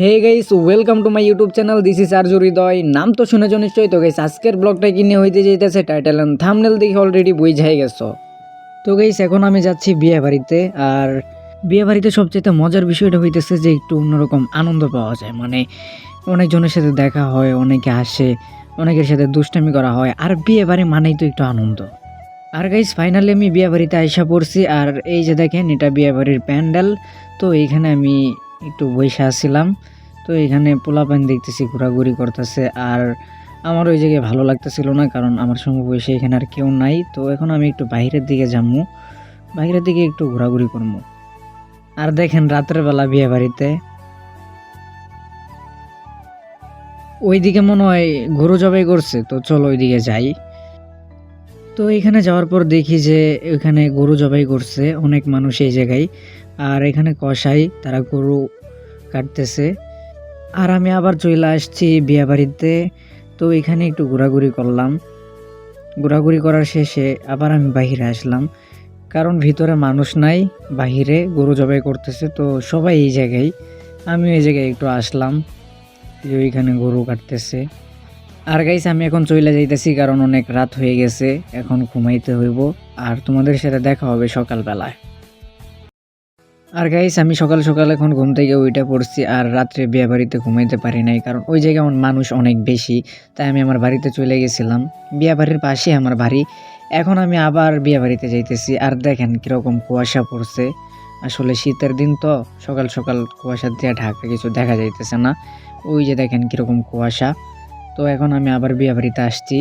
Hey guys, welcome to my YouTube channel. This is Arju Hridoy. নাম তো শুনেছো নিশ্চয়ই। তো গাইস, আজকের ব্লগটা কিনে হইতে যেতেছে টাইটেল এন্ড থাম্বনেল দেখে অলরেডি বুঝাই গেছো। তো গাইস, এখন আমি যাচ্ছি বিয়ে বাড়িতে। আর বিয়ে বাড়িতে সবচেয়ে মজার বিষয়টা হইতেছে যে একটু অন্যরকম আনন্দ পাওয়া যায়। মানে অনেকজনের সাথে দেখা হয়, অনেকে আসে, অনেকের সাথে দুষ্টামি করা হয়। আর বিয়ে বাড়ি মানেই তো একটু আনন্দ। আর গাইস, ফাইনালি আমি বিয়ে বাড়িতে আইসা পড়ছি। আর এই যে দেখেন, এটা বিয়ে বাড়ির প্যান্ডেল। তো এইখানে আমি একটু বইসা আসছিলাম। তো এখানে পোলাপান দেখতেছি ঘোরাঘুরি করতেছে। আর আমার ওই জায়গায় ভালো লাগতেছিল না, কারণ আমার সঙ্গে বসে এখানে আর কেউ নাই। তো এখন আমি একটু বাইরের দিকে যাবো, বাইরের দিকে একটু ঘোরাঘুরি করবো। আর দেখেন, রাতের বেলা বিয়ে বাড়িতে ওইদিকে মনে হয় গরু জবাই করছে। তো চলো ওইদিকে যাই। তো এখানে যাওয়ার পর দেখি যে এখানে গরু জবাই করছে অনেক মানুষ এই জায়গায়। আর এখানে কসাই তারা গরু কাটতেছে। আর আমি আবার চলে আসছি বিয়ে বাড়িতে। তো এখানে একটু ঘোরাঘুরি করলাম। ঘোরাঘুরি করার শেষে আবার আমি বাহিরে আসলাম, কারণ ভিতরে মানুষ নাই, বাহিরে গরু জবাই করতেছে। তো সবাই এই জায়গায়, আমি এই জায়গায় একটু আসলাম যে ওইখানে গরু কাটতেছে। আর গাইস, আমি এখন চলে যাইতেছি, কারণ অনেক রাত হয়ে গেছে, এখন ঘুমাইতে হইব। আর তোমাদের সাথে দেখা হবে সকালবেলায়। আর গাইস, আমি সকাল সকাল এখন ঘুম থেকে উঠে পড়ছি। আর রাত্রে বিয়ে বাড়িতে ঘুমাইতে পারি নাই, কারণ ওই জায়গায় মানুষ অনেক বেশি। তাই আমি আমার বাড়িতে চলে গেছিলাম। বিয়ে বাড়ির পাশে আমার বাড়ি। এখন আমি আবার বিয়ে বাড়িতে যাইতেছি। আর দেখেন কিরকম কুয়াশা পড়ছে। আসলে শীতের দিন তো, সকাল সকাল কুয়াশা দিয়ে ঢাকা, কিছু দেখা যাইতেছে না। ওই যে দেখেন কিরকম কুয়াশা। তো এখন আমি আবার বিয়ে বাড়িতে আসছি।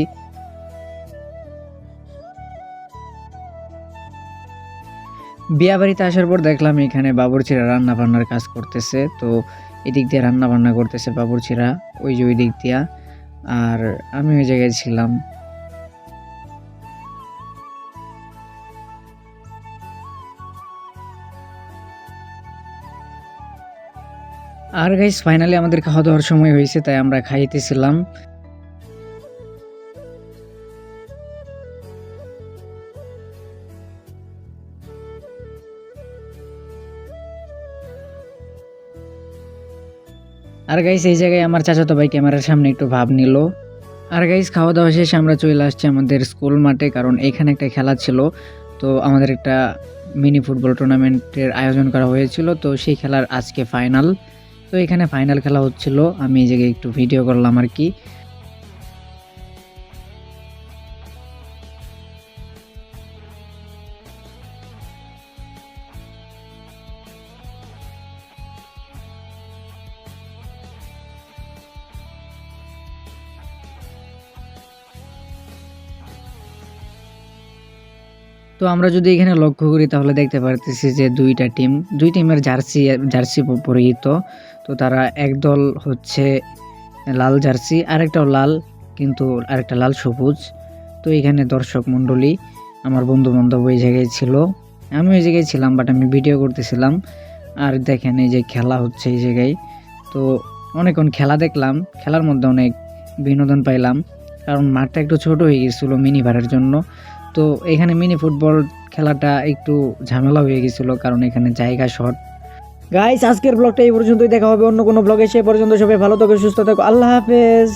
বিয়া বাড়িতে আসার পর দেখলাম এখানে বাবুর্চিরা রান্না বান্নার কাজ করতেছে। তো এদিক দিয়ে রান্না বান্না করতেছে বাবুর্চিরা, ওই যে ওই দিক দিয়া। আর আমি ওই জায়গায় ছিলাম। আর গাইস, ফাইনালি আমাদের খাওয়া দাওয়ার সময় হয়েছে, তাই আমরা খাইতেছিলাম। আর গাইস, এই জায়গায় আমার চাচাতো ভাই ক্যামেরার সামনে একটু ভাব নিল। আর গাইস, খাওয়া দাওয়া শেষে আমরা চলে আসছি আমাদের স্কুল মাঠে, কারণ এখানে একটা খেলা ছিল। তো আমাদের একটা মিনি ফুটবল টুর্নামেন্টের আয়োজন করা হয়েছিল। তো সেই খেলার আজকে ফাইনাল। তো এখানে ফাইনাল খেলা হচ্ছিল, আমি এই জায়গায় একটু ভিডিও করলাম আর কি। তো আমরা যদি এখানে লক্ষ্য করি, তাহলে দেখতে পারতেছি যে দুই টিমের জার্সি জার্সি পরিহিত। তো তারা একদল হচ্ছে লাল জার্সি, আরেকটাও লাল, কিন্তু আরেকটা লাল সবুজ। তো এখানে দর্শক মণ্ডলী, আমার বন্ধু বান্ধব ওই জায়গায় ছিল, আমি ওই জায়গায় ছিলাম, বাট আমি ভিডিও করতেছিলাম। আর দেখেন এই যে খেলা হচ্ছে এই জায়গায়। তো অনেকক্ষণ খেলা দেখলাম, খেলার মধ্যে অনেক বিনোদন পাইলাম, কারণ মাঠটা একটু ছোট হয়ে গেছিলো মিনি ভাড়ার জন্য। তো এখানে মিনি ফুটবল খেলাটা একটু ঝামেলা হয়ে গেছিল, কারণ এখানে জায়গা শর্ট। গাইস, আজকের ব্লগটা এই পর্যন্তই। দেখা হবে অন্য কোনো ব্লগে। সে পর্যন্ত সবাই ভালো থাকো, সুস্থ থাকো। আল্লাহ হাফেজ।